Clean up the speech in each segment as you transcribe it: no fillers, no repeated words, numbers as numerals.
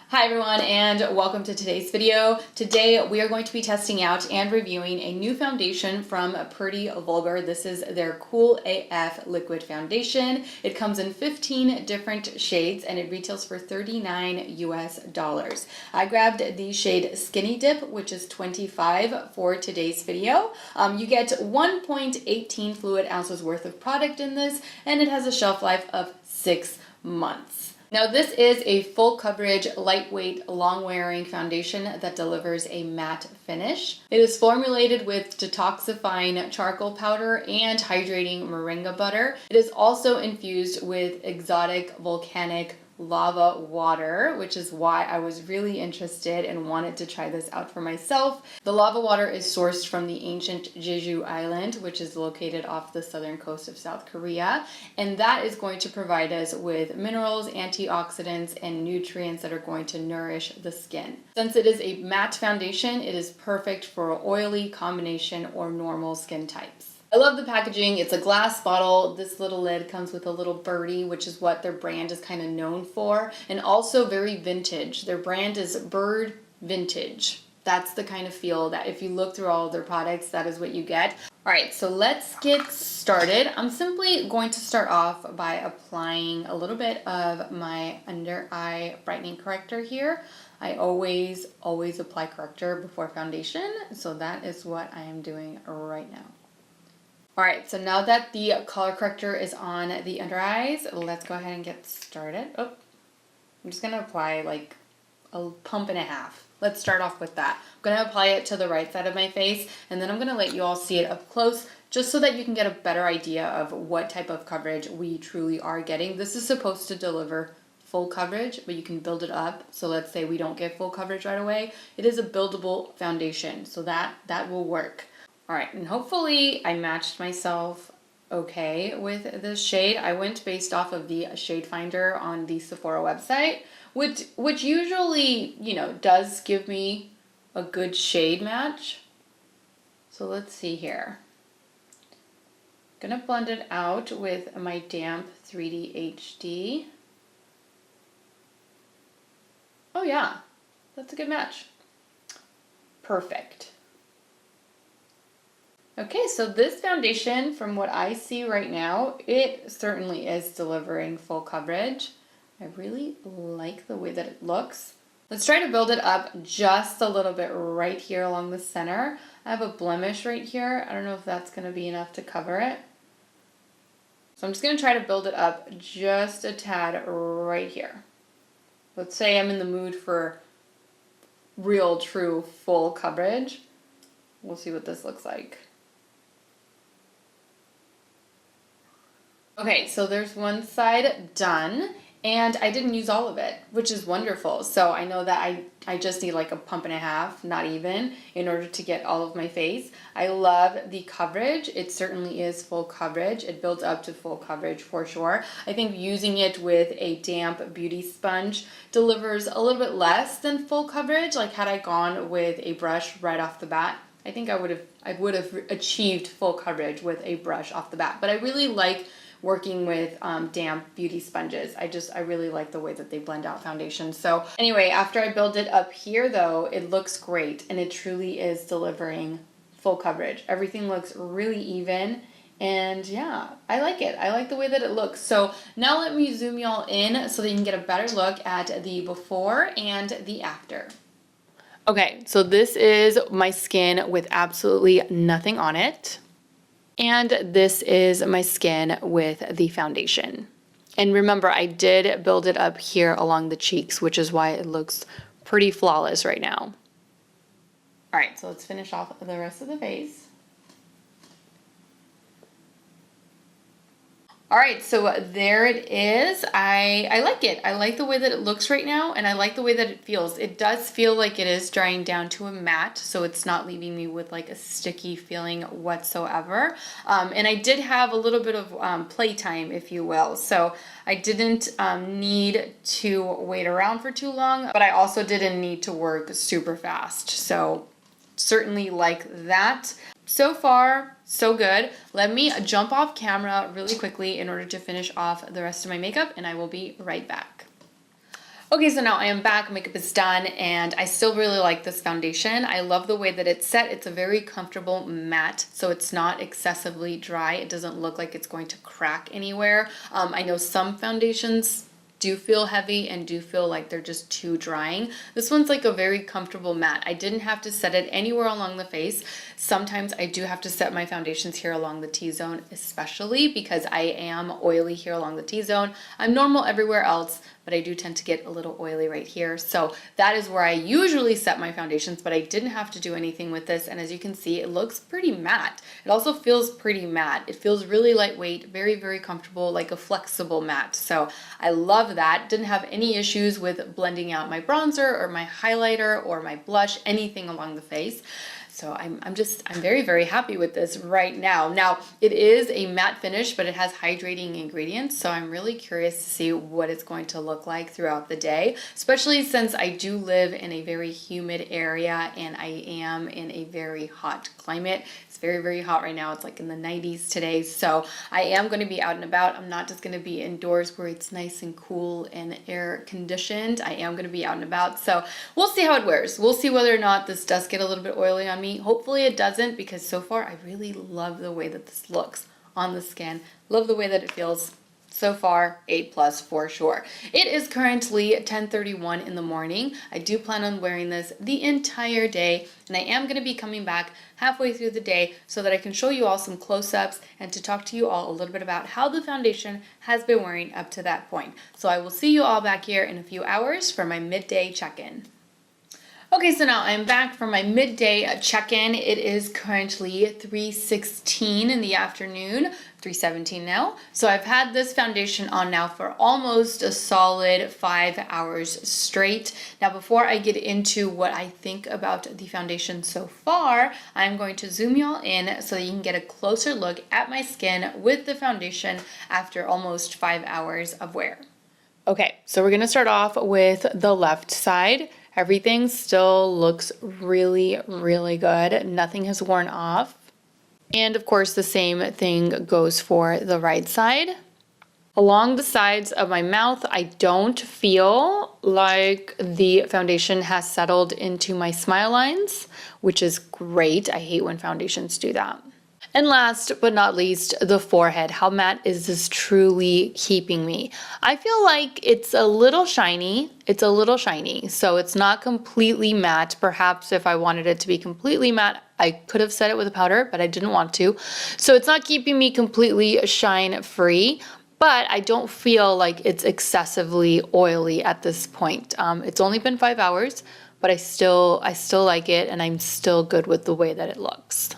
Hi everyone and welcome to today's video. Today we are going to be testing out and reviewing a new foundation from Pretty Vulgar. This is their Cool AF liquid foundation. It comes in 15 different shades and it retails for $39 US. I grabbed the shade Skinny Dip, which is 25 for today's video. You get 1.18 fluid ounces worth of product in this, and it has a shelf life of 6 months. Now this is a full coverage, lightweight, long wearing foundation that delivers a matte finish. It is formulated with detoxifying charcoal powder and hydrating moringa butter. It is also infused with exotic volcanic lava water, which is why I was really interested and wanted to try this out for myself. The lava water is sourced from the ancient Jeju Island, which is located off the southern coast of South Korea, and that is going to provide us with minerals, antioxidants, and nutrients that are going to nourish the skin. Since it is a matte foundation, it is perfect for oily, combination, or normal skin types. I love the packaging. It's a glass bottle. This little lid comes with a little birdie, which is what their brand is kind of known for, and also very vintage. Their brand is Bird Vintage. That's the kind of feel that if you look through all of their products, that is what you get. All right, so let's get started. I'm simply going to start off by applying a little bit of my under eye brightening corrector here. I always apply corrector before foundation, so that is what I am doing right now. Alright, so now that the color corrector is on the under eyes, let's go ahead and get started. Oh, I'm just going to apply like a pump and a half. Let's start off with that. I'm going to apply it to the right side of my face, and then I'm going to let you all see it up close just so that you can get a better idea of what type of coverage we truly are getting. This is supposed to deliver full coverage, but you can build it up. So let's say we don't get full coverage right away. It is a buildable foundation, so that will work. All right, and hopefully I matched myself okay with this shade. I went based off of the shade finder on the Sephora website, which usually, does give me a good shade match. So let's see here. Gonna blend it out with my damp 3D HD. Oh yeah, that's a good match. Perfect. Okay, so this foundation, from what I see right now, it certainly is delivering full coverage. I really like the way that it looks. Let's try to build it up just a little bit right here along the center. I have a blemish right here. I don't know if that's going to be enough to cover it. So I'm just going to try to build it up just a tad right here. Let's say I'm in the mood for real, true, full coverage. We'll see what this looks like. Okay, so there's one side done, and I didn't use all of it, which is wonderful. So I know that I just need like a pump and a half, not even, in order to get all of my face. I love the coverage. It certainly is full coverage. It builds up to full coverage for sure. I think using it with a damp beauty sponge delivers a little bit less than full coverage. Like had I gone with a brush right off the bat, I think I would have achieved full coverage with a brush off the bat. But I really like working with damp beauty sponges. I really like the way that they blend out foundation. So anyway, after I build it up here though, it looks great and it truly is delivering full coverage. Everything looks really even, and yeah, I like it. I like the way that it looks. So now let me zoom y'all in so that you can get a better look at the before and the after. Okay, so this is my skin with absolutely nothing on it. And this is my skin with the foundation. And remember, I did build it up here along the cheeks, which is why it looks pretty flawless right now. All right, so let's finish off the rest of the face. All right, so there it is. I like it. I like the way that it looks right now, and I like the way that it feels. It does feel like it is drying down to a matte, so it's not leaving me with like a sticky feeling whatsoever. And I did have a little bit of playtime, if you will. So I didn't need to wait around for too long, but I also didn't need to work super fast. So certainly like that. So far, so good. Let me jump off camera really quickly in order to finish off the rest of my makeup, and I will be right back. Okay, so now I am back, makeup is done, and I still really like this foundation. I love the way that it's set. It's a very comfortable matte, so it's not excessively dry. It doesn't look like it's going to crack anywhere. I know some foundations do feel heavy and do feel like they're just too drying. This one's like a very comfortable matte. I didn't have to set it anywhere along the face. Sometimes I do have to set my foundations here along the T-zone, especially because I am oily here along the T-zone. I'm normal everywhere else, but I do tend to get a little oily right here. So that is where I usually set my foundations, but I didn't have to do anything with this. And as you can see, it looks pretty matte. It also feels pretty matte. It feels really lightweight, very, very comfortable, like a flexible matte. So I love that. Didn't have any issues with blending out my bronzer or my highlighter or my blush, anything along the face. So I'm very, very happy with this right now. Now, it is a matte finish, but it has hydrating ingredients. So I'm really curious to see what it's going to look like throughout the day, especially since I do live in a very humid area and I am in a very hot climate. It's very, very hot right now. It's like in the 90s today. So I am going to be out and about. I'm not just going to be indoors where it's nice and cool and air conditioned. I am going to be out and about. So we'll see how it wears. We'll see whether or not this does get a little bit oily on me. Hopefully it doesn't, because so far I really love the way that this looks on the skin. Love the way that it feels. So far, 8+ for sure. It is currently 10:31 in the morning. I do plan on wearing this the entire day, and I am going to be coming back halfway through the day so that I can show you all some close-ups and to talk to you all a little bit about how the foundation has been wearing up to that point. So I will see you all back here in a few hours for my midday check-in. Okay, so now I'm back from my midday check-in. It is currently 3:16 in the afternoon, 3:17 now. So I've had this foundation on now for almost a solid 5 hours straight. Now, before I get into what I think about the foundation so far, I'm going to zoom y'all in so that you can get a closer look at my skin with the foundation after almost 5 hours of wear. Okay, so we're gonna start off with the left side. Everything still looks really, really good. Nothing has worn off. And of course, the same thing goes for the right side. Along the sides of my mouth, I don't feel like the foundation has settled into my smile lines, which is great. I hate when foundations do that. And last but not least, the forehead. How matte is this truly keeping me? I feel like it's a little shiny. It's a little shiny, so it's not completely matte. Perhaps if I wanted it to be completely matte, I could have set it with a powder, but I didn't want to. So it's not keeping me completely shine free, but I don't feel like it's excessively oily at this point. It's only been 5 hours, but I still like it, and I'm still good with the way that it looks.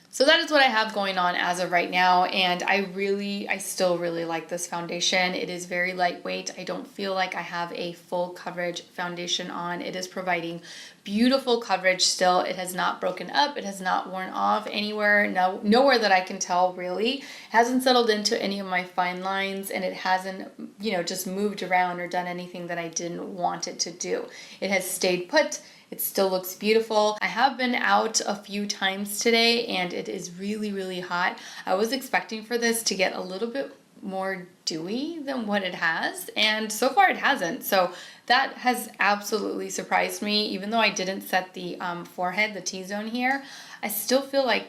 So that is what I have going on as of right now, and I still really like this foundation. It is very lightweight. I don't feel like I have a full coverage foundation on. It is providing beautiful coverage still. It has not broken up. It has not worn off anywhere. No, nowhere that I can tell really. It hasn't settled into any of my fine lines, and it hasn't, just moved around or done anything that I didn't want it to do. It has stayed put. It still looks beautiful. I have been out a few times today and it is really, really hot. I was expecting for this to get a little bit more dewy than what it has, and so far it hasn't. So that has absolutely surprised me. Even though I didn't set the forehead, the T-zone here, I still feel like,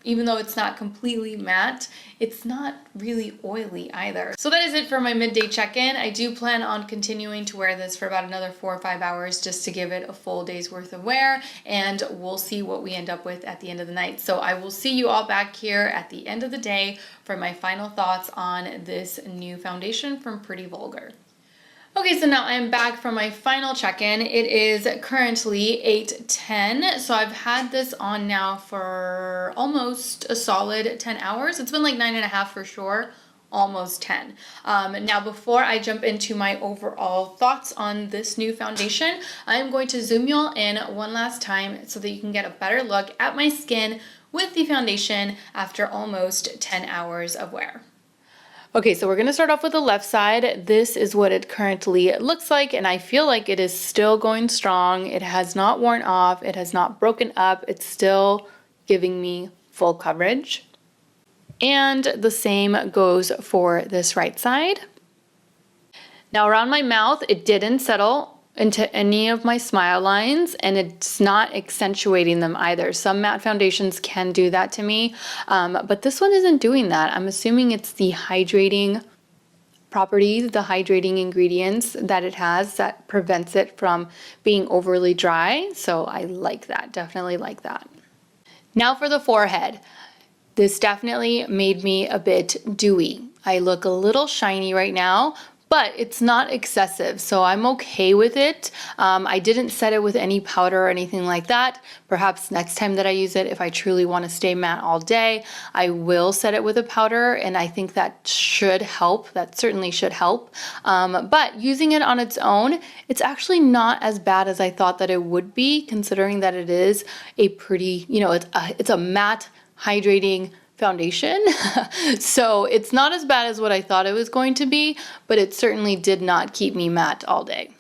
even though it's not completely matte, it's not really oily either. So that is it for my midday check-in. I do plan on continuing to wear this for about another 4 or 5 hours just to give it a full day's worth of wear, and we'll see what we end up with at the end of the night. So I will see you all back here at the end of the day for my final thoughts on this new foundation from Pretty Vulgar. Okay, so now I'm back from my final check-in. It is currently 8:10, so I've had this on now for almost a solid 10 hours. It's been like 9.5 for sure, almost 10. Now, before I jump into my overall thoughts on this new foundation, I'm going to zoom y'all in one last time so that you can get a better look at my skin with the foundation after almost 10 hours of wear. Okay, so we're gonna start off with the left side. This is what it currently looks like, and I feel like it is still going strong. It has not worn off, it has not broken up, it's still giving me full coverage. And the same goes for this right side. Now around my mouth, it didn't settle into any of my smile lines, and it's not accentuating them either. Some matte foundations can do that to me, but this one isn't doing that. I'm assuming it's the hydrating properties, the hydrating ingredients that it has that prevents it from being overly dry. So I like that, definitely like that. Now for the forehead. This definitely made me a bit dewy. I look a little shiny right now, but it's not excessive, so I'm okay with it. I didn't set it with any powder or anything like that. Perhaps next time that I use it, if I truly want to stay matte all day, I will set it with a powder, and I think that should help. That certainly should help. But using it on its own, it's actually not as bad as I thought that it would be, considering that it is a pretty, it's a matte hydrating foundation. So it's not as bad as what I thought it was going to be, but it certainly did not keep me matte all day.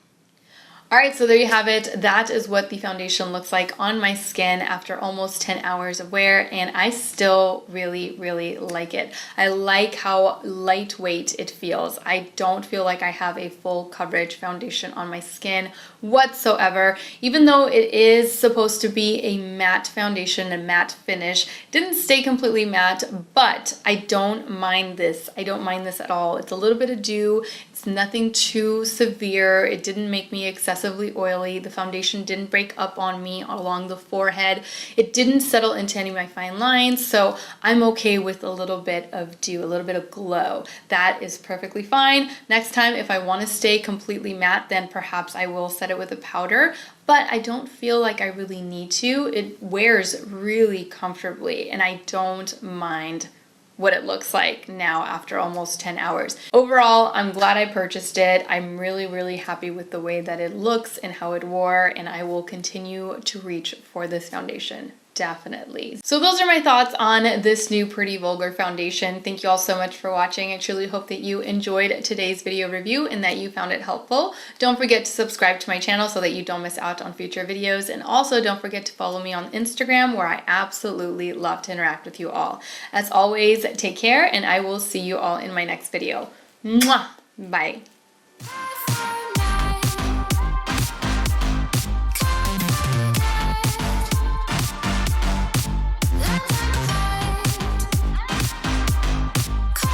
All right, so there you have it. That is what the foundation looks like on my skin after almost 10 hours of wear, and I still really, really like it. I like how lightweight it feels. I don't feel like I have a full coverage foundation on my skin whatsoever. Even though it is supposed to be a matte foundation, a matte finish, it didn't stay completely matte, but I don't mind this. I don't mind this at all. It's a little bit of dew. It's nothing too severe. It didn't make me excessively oily. The foundation didn't break up on me along the forehead. It didn't settle into any of my fine lines, so I'm okay with a little bit of dew, a little bit of glow. That is perfectly fine. Next time, if I want to stay completely matte, then perhaps I will set it with a powder, but I don't feel like I really need to. It wears really comfortably, and I don't mind what it looks like now after almost 10 hours. Overall, I'm glad I purchased it. I'm really, really happy with the way that it looks and how it wore, and I will continue to reach for this foundation. Definitely. So those are my thoughts on this new Pretty Vulgar foundation. Thank you all so much for watching. I truly hope that you enjoyed today's video review and that you found it helpful. Don't forget to subscribe to my channel so that you don't miss out on future videos. And also don't forget to follow me on Instagram, where I absolutely love to interact with you all. As always, take care, and I will see you all in my next video. Mwah! Bye.